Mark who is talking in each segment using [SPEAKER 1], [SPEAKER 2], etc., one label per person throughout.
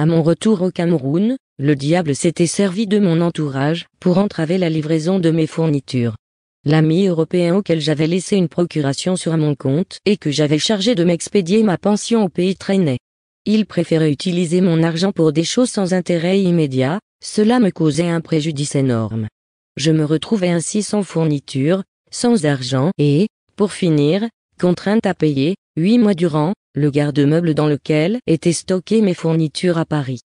[SPEAKER 1] À mon retour au Cameroun, le diable s'était servi de mon entourage pour entraver la livraison de mes fournitures. L'ami européen auquel j'avais laissé une procuration sur mon compte et que j'avais chargé de m'expédier ma pension au pays traînait. Il préférait utiliser mon argent pour des choses sans intérêt immédiat, cela me causait un préjudice énorme. Je me retrouvais ainsi sans fourniture, sans argent et, pour finir, contrainte à payer, 8 mois durant, le garde-meuble dans lequel étaient stockées mes fournitures à Paris.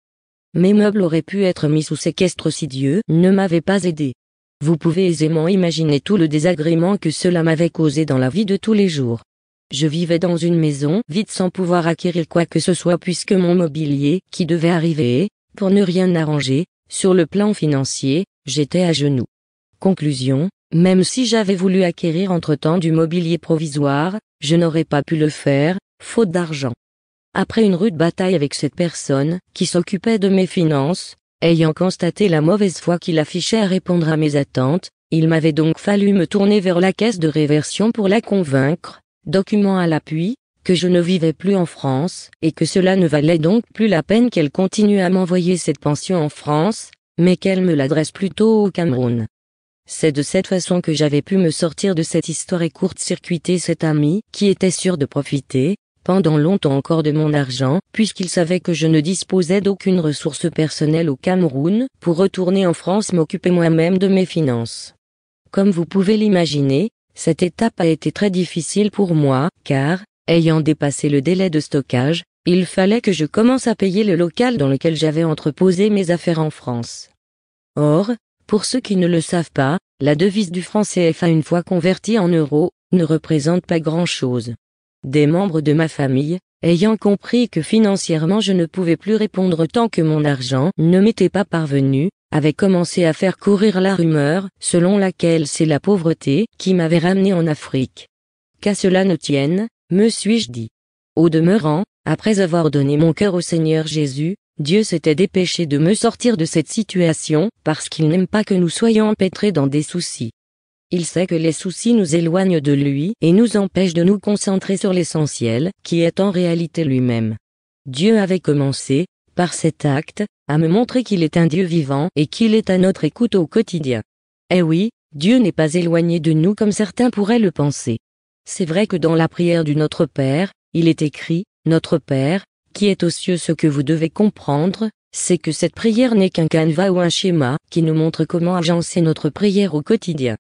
[SPEAKER 1] Mes meubles auraient pu être mis sous séquestre si Dieu ne m'avait pas aidé. Vous pouvez aisément imaginer tout le désagrément que cela m'avait causé dans la vie de tous les jours. Je vivais dans une maison vide sans pouvoir acquérir quoi que ce soit puisque mon mobilier qui devait arriver, pour ne rien arranger, sur le plan financier, j'étais à genoux. Conclusion, même si j'avais voulu acquérir entre-temps du mobilier provisoire, je n'aurais pas pu le faire, faute d'argent. Après une rude bataille avec cette personne, qui s'occupait de mes finances, ayant constaté la mauvaise foi qu'il affichait à répondre à mes attentes, il m'avait donc fallu me tourner vers la caisse de réversion pour la convaincre, document à l'appui, que je ne vivais plus en France, et que cela ne valait donc plus la peine qu'elle continue à m'envoyer cette pension en France, mais qu'elle me l'adresse plutôt au Cameroun. C'est de cette façon que j'avais pu me sortir de cette histoire et court-circuiter cet ami qui était sûr de profiter, pendant longtemps encore de mon argent, puisqu'il savait que je ne disposais d'aucune ressource personnelle au Cameroun, pour retourner en France m'occuper moi-même de mes finances. Comme vous pouvez l'imaginer, cette étape a été très difficile pour moi, car, ayant dépassé le délai de stockage, il fallait que je commence à payer le local dans lequel j'avais entreposé mes affaires en France. Or, pour ceux qui ne le savent pas, la devise du franc CFA une fois convertie en euros, ne représente pas grand-chose. Des membres de ma famille, ayant compris que financièrement je ne pouvais plus répondre tant que mon argent ne m'était pas parvenu, avaient commencé à faire courir la rumeur, selon laquelle c'est la pauvreté qui m'avait ramené en Afrique. Qu'à cela ne tienne, me suis-je dit. Au demeurant, après avoir donné mon cœur au Seigneur Jésus, Dieu s'était dépêché de me sortir de cette situation, parce qu'il n'aime pas que nous soyons empêtrés dans des soucis. Il sait que les soucis nous éloignent de lui et nous empêchent de nous concentrer sur l'essentiel, qui est en réalité lui-même. Dieu avait commencé, par cet acte, à me montrer qu'il est un Dieu vivant et qu'il est à notre écoute au quotidien. Eh oui, Dieu n'est pas éloigné de nous comme certains pourraient le penser. C'est vrai que dans la prière du Notre Père, il est écrit, « Notre Père, qui est aux cieux ». Ce que vous devez comprendre, c'est que cette prière n'est qu'un canevas ou un schéma qui nous montre comment agencer notre prière au quotidien.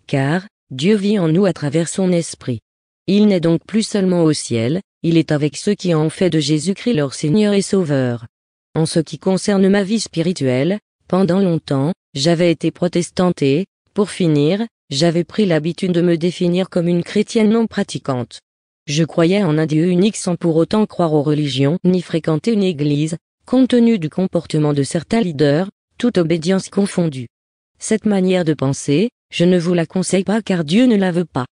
[SPEAKER 1] Car, Dieu vit en nous à travers son esprit. Il n'est donc plus seulement au ciel, il est avec ceux qui ont fait de Jésus-Christ leur Seigneur et Sauveur. En ce qui concerne ma vie spirituelle, pendant longtemps, j'avais été protestante et, pour finir, j'avais pris l'habitude de me définir comme une chrétienne non pratiquante. Je croyais en un Dieu unique sans pour autant croire aux religions ni fréquenter une église, compte tenu du comportement de certains leaders, toute obédience confondue. Cette manière de penser, je ne vous la conseille pas car Dieu ne la veut pas.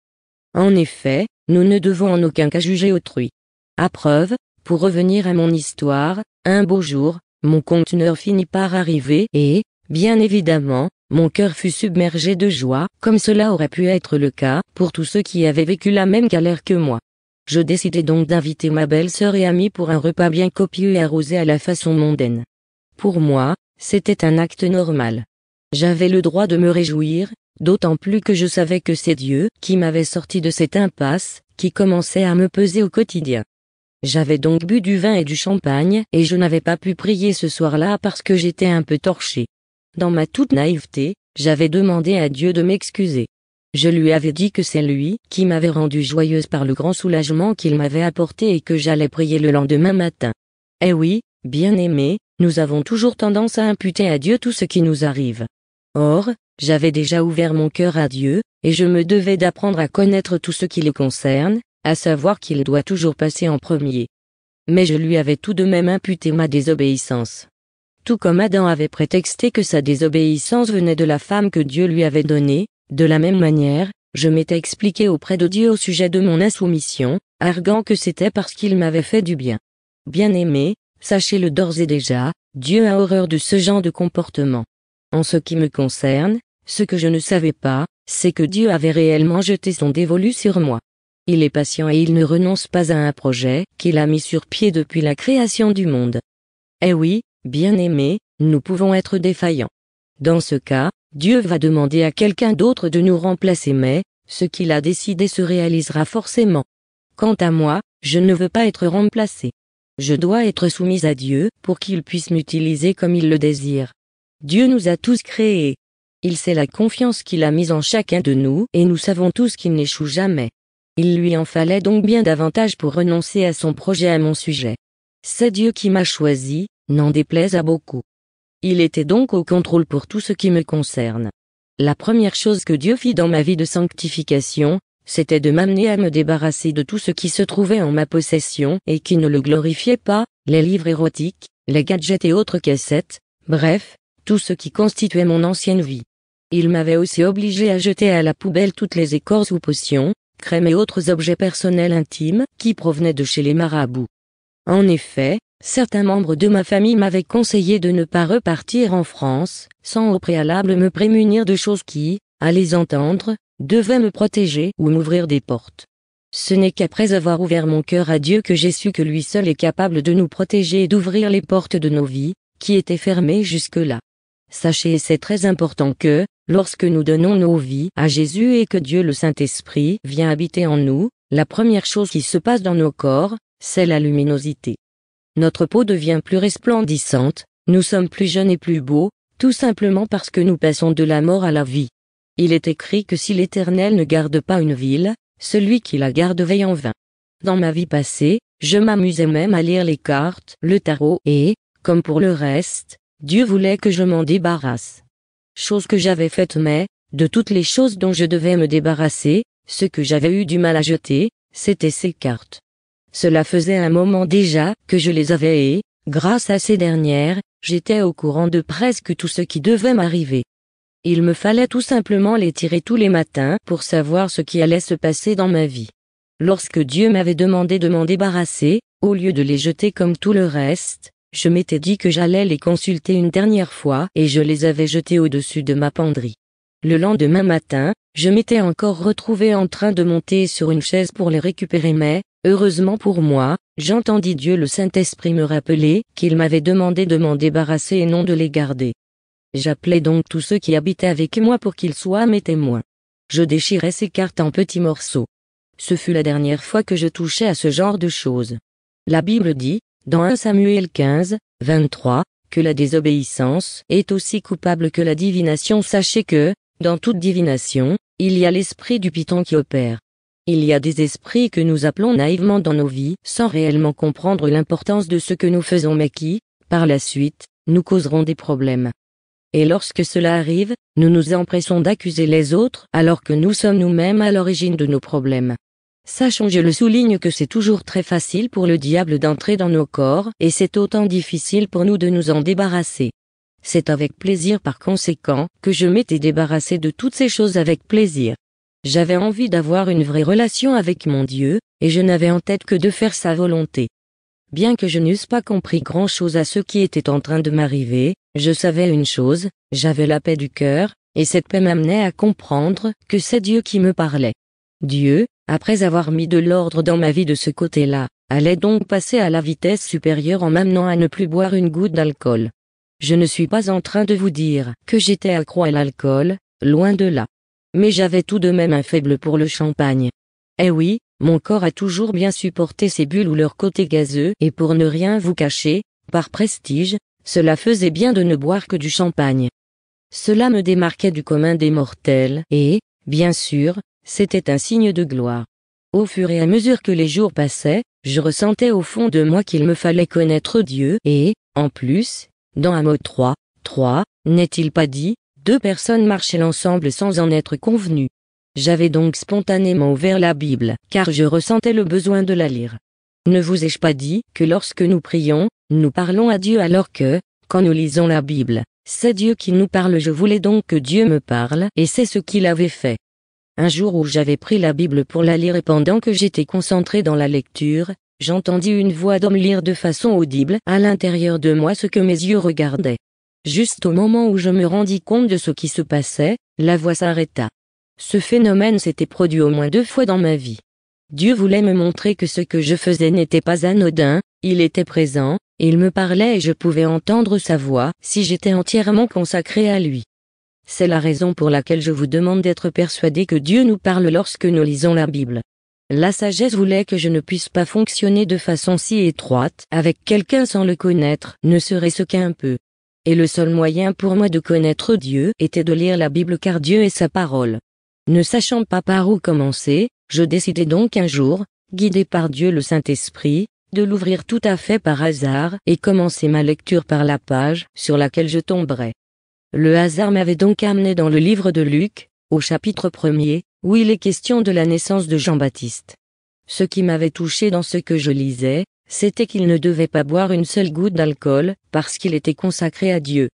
[SPEAKER 1] En effet, nous ne devons en aucun cas juger autrui. À preuve, pour revenir à mon histoire, un beau jour, mon conteneur finit par arriver et, bien évidemment, mon cœur fut submergé de joie, comme cela aurait pu être le cas pour tous ceux qui avaient vécu la même galère que moi. Je décidai donc d'inviter ma belle-sœur et amie pour un repas bien copieux et arrosé à la façon mondaine. Pour moi, c'était un acte normal. J'avais le droit de me réjouir, d'autant plus que je savais que c'est Dieu qui m'avait sorti de cette impasse, qui commençait à me peser au quotidien. J'avais donc bu du vin et du champagne et je n'avais pas pu prier ce soir-là parce que j'étais un peu torché. Dans ma toute naïveté, j'avais demandé à Dieu de m'excuser. Je lui avais dit que c'est lui qui m'avait rendue joyeuse par le grand soulagement qu'il m'avait apporté et que j'allais prier le lendemain matin. Eh oui, bien-aimés, nous avons toujours tendance à imputer à Dieu tout ce qui nous arrive. Or, j'avais déjà ouvert mon cœur à Dieu, et je me devais d'apprendre à connaître tout ce qui le concerne, à savoir qu'il doit toujours passer en premier. Mais je lui avais tout de même imputé ma désobéissance. Tout comme Adam avait prétexté que sa désobéissance venait de la femme que Dieu lui avait donnée, de la même manière, je m'étais expliqué auprès de Dieu au sujet de mon insoumission, arguant que c'était parce qu'il m'avait fait du bien. Bien-aimés, sachez-le d'ores et déjà, Dieu a horreur de ce genre de comportement. En ce qui me concerne, ce que je ne savais pas, c'est que Dieu avait réellement jeté son dévolu sur moi. Il est patient et il ne renonce pas à un projet qu'il a mis sur pied depuis la création du monde. Eh oui, bien-aimés, nous pouvons être défaillants. Dans ce cas, Dieu va demander à quelqu'un d'autre de nous remplacer, mais ce qu'il a décidé se réalisera forcément. Quant à moi, je ne veux pas être remplacé. Je dois être soumise à Dieu pour qu'il puisse m'utiliser comme il le désire. Dieu nous a tous créés. Il sait la confiance qu'il a mise en chacun de nous et nous savons tous qu'il n'échoue jamais. Il lui en fallait donc bien davantage pour renoncer à son projet à mon sujet. C'est Dieu qui m'a choisi, n'en déplaise à beaucoup. Il était donc au contrôle pour tout ce qui me concerne. La première chose que Dieu fit dans ma vie de sanctification, c'était de m'amener à me débarrasser de tout ce qui se trouvait en ma possession et qui ne le glorifiait pas, les livres érotiques, les gadgets et autres cassettes, bref, tout ce qui constituait mon ancienne vie. Il m'avait aussi obligé à jeter à la poubelle toutes les écorces ou potions, crèmes et autres objets personnels intimes qui provenaient de chez les marabouts. En effet, certains membres de ma famille m'avaient conseillé de ne pas repartir en France, sans au préalable me prémunir de choses qui, à les entendre, devaient me protéger ou m'ouvrir des portes. Ce n'est qu'après avoir ouvert mon cœur à Dieu que j'ai su que lui seul est capable de nous protéger et d'ouvrir les portes de nos vies, qui étaient fermées jusque-là. Sachez, et c'est très important que, lorsque nous donnons nos vies à Jésus et que Dieu le Saint-Esprit vient habiter en nous, la première chose qui se passe dans nos corps, c'est la luminosité. Notre peau devient plus resplendissante, nous sommes plus jeunes et plus beaux, tout simplement parce que nous passons de la mort à la vie. Il est écrit que si l'Éternel ne garde pas une ville, celui qui la garde veille en vain. Dans ma vie passée, je m'amusais même à lire les cartes, le tarot et, comme pour le reste, Dieu voulait que je m'en débarrasse. Chose que j'avais faite, mais, de toutes les choses dont je devais me débarrasser, ce que j'avais eu du mal à jeter, c'était ces cartes. Cela faisait un moment déjà que je les avais et, grâce à ces dernières, j'étais au courant de presque tout ce qui devait m'arriver. Il me fallait tout simplement les tirer tous les matins pour savoir ce qui allait se passer dans ma vie. Lorsque Dieu m'avait demandé de m'en débarrasser, au lieu de les jeter comme tout le reste, je m'étais dit que j'allais les consulter une dernière fois et je les avais jetés au-dessus de ma penderie. Le lendemain matin, je m'étais encore retrouvé en train de monter sur une chaise pour les récupérer, mais, heureusement pour moi, j'entendis Dieu le Saint-Esprit me rappeler qu'il m'avait demandé de m'en débarrasser et non de les garder. J'appelai donc tous ceux qui habitaient avec moi pour qu'ils soient mes témoins. Je déchirai ces cartes en petits morceaux. Ce fut la dernière fois que je touchais à ce genre de choses. La Bible dit, dans 1 Samuel 15, 23, que la désobéissance est aussi coupable que la divination. Sachez que, dans toute divination, il y a l'esprit du python qui opère. Il y a des esprits que nous appelons naïvement dans nos vies, sans réellement comprendre l'importance de ce que nous faisons mais qui, par la suite, nous causeront des problèmes. Et lorsque cela arrive, nous nous empressons d'accuser les autres alors que nous sommes nous-mêmes à l'origine de nos problèmes. Sachons, je le souligne, que c'est toujours très facile pour le diable d'entrer dans nos corps et c'est autant difficile pour nous de nous en débarrasser. C'est avec plaisir par conséquent que je m'étais débarrassé de toutes ces choses avec plaisir. J'avais envie d'avoir une vraie relation avec mon Dieu, et je n'avais en tête que de faire sa volonté. Bien que je n'eusse pas compris grand-chose à ce qui était en train de m'arriver, je savais une chose, j'avais la paix du cœur, et cette paix m'amenait à comprendre que c'est Dieu qui me parlait. Dieu, après avoir mis de l'ordre dans ma vie de ce côté-là, allait donc passer à la vitesse supérieure en m'amenant à ne plus boire une goutte d'alcool. Je ne suis pas en train de vous dire que j'étais accro à l'alcool, loin de là. Mais j'avais tout de même un faible pour le champagne. Eh oui, mon corps a toujours bien supporté ces bulles ou leur côté gazeux, et pour ne rien vous cacher, par prestige, cela faisait bien de ne boire que du champagne. Cela me démarquait du commun des mortels, et, bien sûr, c'était un signe de gloire. Au fur et à mesure que les jours passaient, je ressentais au fond de moi qu'il me fallait connaître Dieu, et, en plus, dans Amos 3, n'est-il pas dit, 2 personnes marchaient ensemble sans en être convenues. J'avais donc spontanément ouvert la Bible, car je ressentais le besoin de la lire. Ne vous ai-je pas dit que lorsque nous prions, nous parlons à Dieu alors que, quand nous lisons la Bible, c'est Dieu qui nous parle. Je voulais donc que Dieu me parle, et c'est ce qu'il avait fait. Un jour où j'avais pris la Bible pour la lire et pendant que j'étais concentré dans la lecture, j'entendis une voix d'homme lire de façon audible à l'intérieur de moi ce que mes yeux regardaient. Juste au moment où je me rendis compte de ce qui se passait, la voix s'arrêta. Ce phénomène s'était produit au moins 2 fois dans ma vie. Dieu voulait me montrer que ce que je faisais n'était pas anodin, il était présent, Il me parlait et je pouvais entendre sa voix si j'étais entièrement consacré à lui. C'est la raison pour laquelle je vous demande d'être persuadé que Dieu nous parle lorsque nous lisons la Bible. La sagesse voulait que je ne puisse pas fonctionner de façon si étroite avec quelqu'un sans le connaître, ne serait-ce qu'un peu. Et le seul moyen pour moi de connaître Dieu était de lire la Bible car Dieu est sa parole. Ne sachant pas par où commencer, je décidai donc un jour, guidé par Dieu le Saint-Esprit, de l'ouvrir tout à fait par hasard et commencer ma lecture par la page sur laquelle je tomberais. Le hasard m'avait donc amené dans le livre de Luc, au chapitre 1er, où il est question de la naissance de Jean-Baptiste. Ce qui m'avait touché dans ce que je lisais, c'était qu'il ne devait pas boire une seule goutte d'alcool, parce qu'il était consacré à Dieu.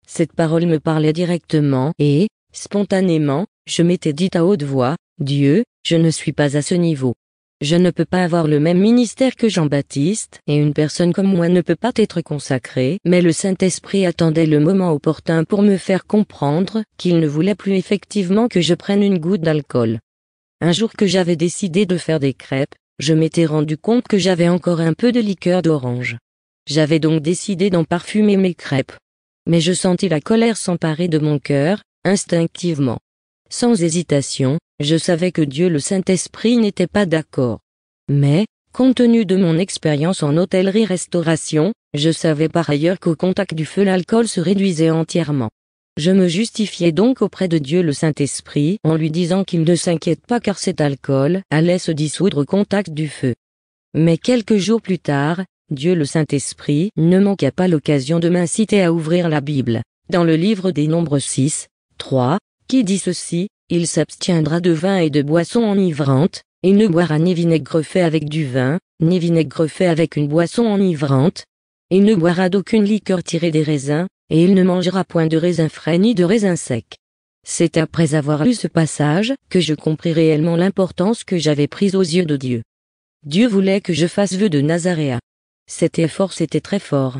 [SPEAKER 1] Cette parole me parlait directement et, spontanément, je m'étais dit à haute voix, « Dieu, je ne suis pas à ce niveau. Je ne peux pas avoir le même ministère que Jean-Baptiste, et une personne comme moi ne peut pas être consacrée, mais le Saint-Esprit attendait le moment opportun pour me faire comprendre qu'il ne voulait plus effectivement que je prenne une goutte d'alcool. Un jour que j'avais décidé de faire des crêpes, je m'étais rendu compte que j'avais encore un peu de liqueur d'orange. J'avais donc décidé d'en parfumer mes crêpes. Mais je sentis la colère s'emparer de mon cœur, instinctivement. Sans hésitation, je savais que Dieu le Saint-Esprit n'était pas d'accord. Mais, compte tenu de mon expérience en hôtellerie-restauration, je savais par ailleurs qu'au contact du feu l'alcool se réduisait entièrement. Je me justifiais donc auprès de Dieu le Saint-Esprit en lui disant qu'il ne s'inquiète pas car cet alcool allait se dissoudre au contact du feu. Mais quelques jours plus tard, Dieu le Saint-Esprit ne manqua pas l'occasion de m'inciter à ouvrir la Bible. Dans le livre des Nombres 6, 3, qui dit ceci, « Il s'abstiendra de vin et de boissons enivrantes, et ne boira ni vinaigre fait avec du vin, ni vinaigre fait avec une boisson enivrante, et ne boira d'aucune liqueur tirée des raisins, et il ne mangera point de raisins frais ni de raisins secs. » C'est après avoir lu ce passage que je compris réellement l'importance que j'avais prise aux yeux de Dieu. Dieu voulait que je fasse vœu de Nazaréa. Cet effort c'était très fort.